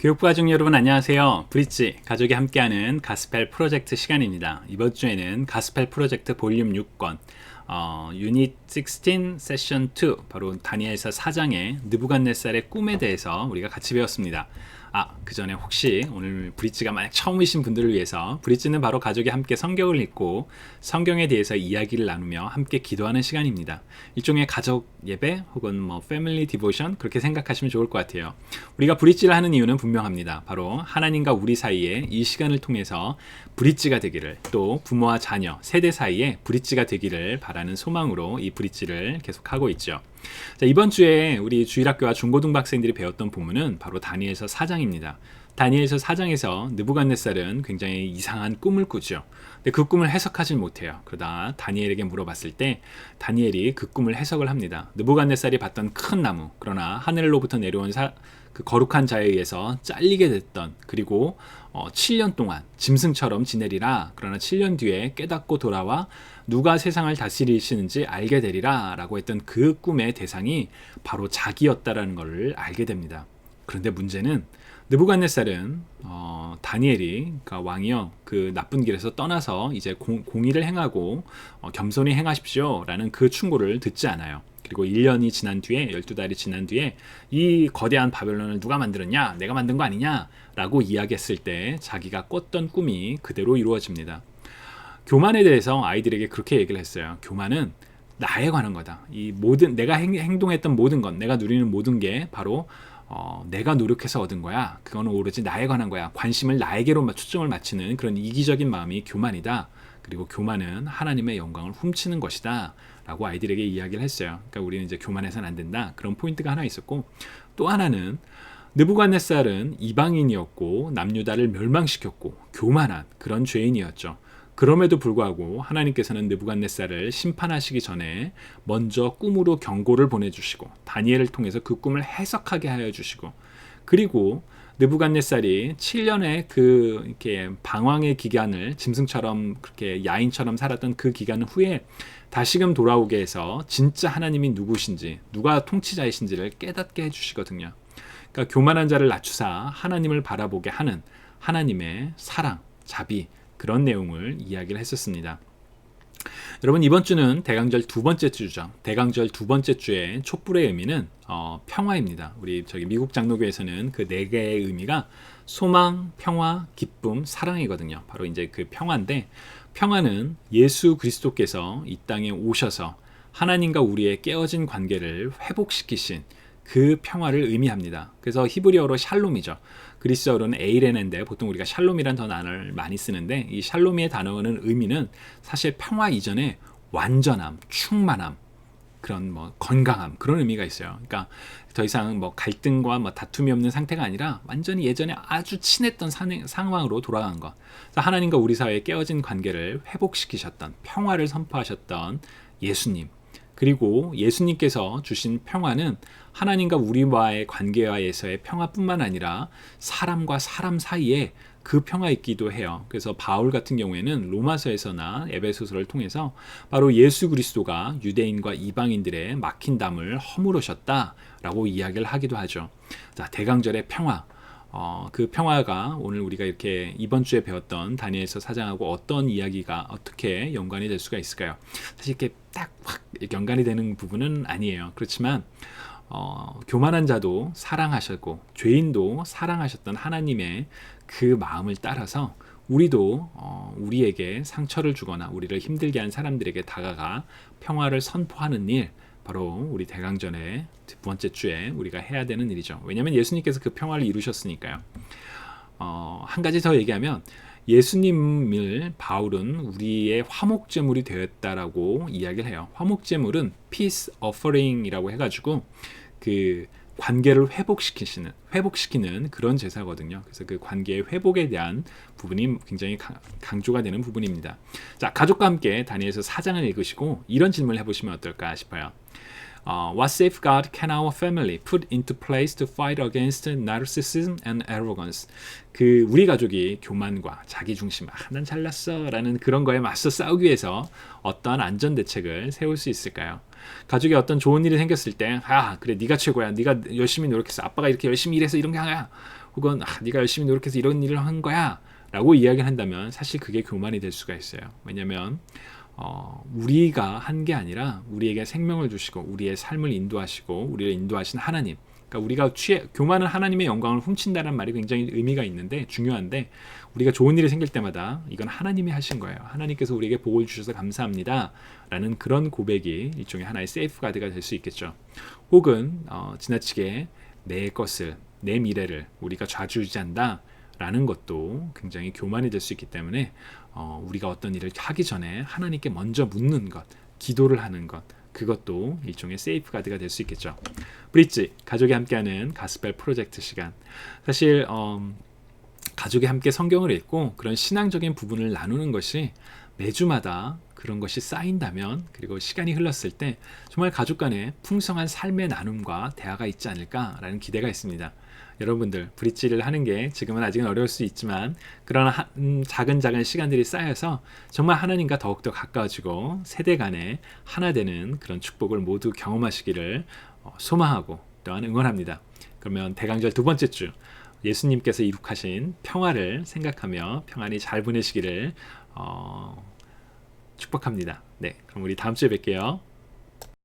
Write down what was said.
교육부 가족 여러분 안녕하세요. 브릿지 가족이 함께하는 가스펠 프로젝트 시간입니다. 이번 주에는 가스펠 프로젝트 볼륨 6권 유닛 16 세션 2 바로 다니엘서 4장의 느부갓네살의 꿈에 대해서 우리가 같이 배웠습니다. 그 전에 혹시 오늘 브릿지가 만약 처음이신 분들을 위해서 브릿지는 바로 가족이 함께 성경을 읽고 성경에 대해서 이야기를 나누며 함께 기도하는 시간입니다. 일종의 가족 예배 혹은 패밀리 디보션 그렇게 생각하시면 좋을 것 같아요. 우리가 브릿지를 하는 이유는 분명합니다. 바로 하나님과 우리 사이에 이 시간을 통해서 브릿지가 되기를, 또 부모와 자녀, 세대 사이에 브릿지가 되기를 바라는 소망으로 이 브릿지를 계속하고 있죠. 자, 이번 주에 우리 주일학교와 중고등부 학생들이 배웠던 본문은 바로 다니엘서 4장입니다. 다니엘서 4장에서 느부갓네살은 굉장히 이상한 꿈을 꾸죠. 근데 그 꿈을 해석하지 못해요. 그러다 다니엘에게 물어봤을 때 다니엘이 그 꿈을 해석을 합니다. 느부갓네살이 봤던 큰 나무, 그러나 하늘로부터 내려온 그 거룩한 자에 의해서 잘리게 됐던, 그리고 7년 동안 짐승처럼 지내리라. 그러나 7년 뒤에 깨닫고 돌아와 누가 세상을 다스리시는지 알게 되리라 라고 했던 그 꿈의 대상이 바로 자기였다라는 것을 알게 됩니다. 그런데 문제는 느부갓네살은 다니엘이, 그러니까 왕이요, 그 나쁜 길에서 떠나서 이제 공의를 행하고 겸손히 행하십시오 라는 그 충고를 듣지 않아요. 그리고 1년이 지난 뒤에, 12달이 지난 뒤에 이 거대한 바벨론을 누가 만들었냐? 내가 만든 거 아니냐? 라고 이야기했을 때 자기가 꿨던 꿈이 그대로 이루어집니다. 교만에 대해서 아이들에게 그렇게 얘기를 했어요. 교만은 나에 관한 거다. 이 모든 내가 행동했던 모든 것, 내가 누리는 모든 게 바로 내가 노력해서 얻은 거야. 그거는 오로지 나에 관한 거야. 관심을 나에게로 초점을 맞추는 그런 이기적인 마음이 교만이다. 그리고 교만은 하나님의 영광을 훔치는 것이다 라고 아이들에게 이야기를 했어요. 그러니까 우리는 이제 교만해서는 안 된다, 그런 포인트가 하나 있었고, 또 하나는 느부갓네살은 이방인이었고 남유다를 멸망시켰고 교만한 그런 죄인이었죠. 그럼에도 불구하고 하나님께서는 느부갓네살을 심판하시기 전에 먼저 꿈으로 경고를 보내주시고 다니엘을 통해서 그 꿈을 해석하게 하여 주시고, 그리고 느부갓네살이 7년의 그 이렇게 방황의 기간을, 짐승처럼 그렇게 야인처럼 살았던 그 기간 후에 다시금 돌아오게 해서 진짜 하나님이 누구신지, 누가 통치자이신지를 깨닫게 해주시거든요. 그러니까 교만한 자를 낮추사 하나님을 바라보게 하는 하나님의 사랑, 자비, 그런 내용을 이야기를 했었습니다. 여러분, 이번 주는 대강절 두 번째 주죠. 대강절 두 번째 주의 촛불의 의미는 평화입니다. 우리 미국 장로교에서는 그 네 개의 의미가 소망, 평화, 기쁨, 사랑이거든요. 바로 이제 그 평화인데, 평화는 예수 그리스도께서 이 땅에 오셔서 하나님과 우리의 깨어진 관계를 회복시키신 그 평화를 의미합니다. 그래서 히브리어로 샬롬이죠. 그리스어로는 에이레네인데 보통 우리가 샬롬이란 단어를 많이 쓰는데, 이 샬롬의 단어는 의미는 사실 평화 이전에 완전함, 충만함, 그런 건강함, 그런 의미가 있어요. 그러니까 더 이상 갈등과 다툼이 없는 상태가 아니라 완전히 예전에 아주 친했던 상황으로 돌아간 것. 하나님과 우리 사이의 깨어진 관계를 회복시키셨던, 평화를 선포하셨던 예수님, 그리고 예수님께서 주신 평화는 하나님과 우리와의 관계에서의 평화뿐만 아니라 사람과 사람 사이에 그 평화이기도 해요. 그래서 바울 같은 경우에는 로마서에서나 에베소서를 통해서 바로 예수 그리스도가 유대인과 이방인들의 막힌 담을 허물으셨다라고 이야기를 하기도 하죠. 자, 대강절의 평화. 그 평화가 오늘 우리가 이렇게 이번 주에 배웠던 다니엘서 4장하고 어떤 이야기가 어떻게 연관이 될 수가 있을까요? 사실 이렇게 딱 확 연관이 되는 부분은 아니에요. 그렇지만 교만한 자도 사랑하셨고 죄인도 사랑하셨던 하나님의 그 마음을 따라서 우리도 우리에게 상처를 주거나 우리를 힘들게 한 사람들에게 다가가 평화를 선포하는 일, 바로 우리 대강절의 두 번째 주에 우리가 해야 되는 일이죠. 왜냐하면 예수님께서 그 평화를 이루셨으니까요. 한 가지 더 얘기하면 예수님을 바울은 우리의 화목제물이 되었다라고 이야기를 해요. 화목제물은 peace offering이라고 해가지고 그 관계를 회복시키는 그런 제사거든요. 그래서 그 관계의 회복에 대한 부분이 굉장히 강조가 되는 부분입니다. 자, 가족과 함께 다니엘서 4장을 읽으시고 이런 질문을 해보시면 어떨까 싶어요. What safeguard can our family put into place to fight against narcissism and arrogance? 그 우리 가족이 교만과 자기중심, 난 잘났어 라는 그런 거에 맞서 싸우기 위해서 어떠한 안전 대책을 세울 수 있을까요? 가족에 어떤 좋은 일이 생겼을 때, 그래 네가 최고야, 네가 열심히 노력했어, 아빠가 이렇게 열심히 일해서 이런 게 하나야, 혹은 네가 열심히 노력해서 이런 일을 한 거야 라고 이야기를 한다면 사실 그게 교만이 될 수가 있어요. 왜냐하면 우리가 한 게 아니라 우리에게 생명을 주시고 우리의 삶을 인도하시고 우리를 인도하신 하나님, 그러니까 우리가 교만은 하나님의 영광을 훔친다는 말이 굉장히 의미가 있는데 중요한데, 우리가 좋은 일이 생길 때마다 이건 하나님이 하신 거예요. 하나님께서 우리에게 복을 주셔서 감사합니다 라는 그런 고백이 일종의 하나의 세이프가드가 될 수 있겠죠. 혹은 지나치게 내 것을, 내 미래를 우리가 좌지우지한다 라는 것도 굉장히 교만이 될 수 있기 때문에 우리가 어떤 일을 하기 전에 하나님께 먼저 묻는 것, 기도를 하는 것, 그것도 일종의 세이프가드가 될 수 있겠죠. 브릿지, 가족이 함께하는 가스펠 프로젝트 시간. 사실 가족이 함께 성경을 읽고 그런 신앙적인 부분을 나누는 것이 매주마다 그런 것이 쌓인다면, 그리고 시간이 흘렀을 때 정말 가족 간에 풍성한 삶의 나눔과 대화가 있지 않을까라는 기대가 있습니다. 여러분들, 브릿지를 하는 게 지금은 아직은 어려울 수 있지만 그런 작은 시간들이 쌓여서 정말 하나님과 더욱더 가까워지고 세대 간에 하나 되는 그런 축복을 모두 경험하시기를 소망하고 또한 응원합니다. 그러면 대강절 두 번째 주, 예수님께서 이룩하신 평화를 생각하며 평안히 잘 보내시기를 축복합니다. 네, 그럼 우리 다음 주에 뵐게요.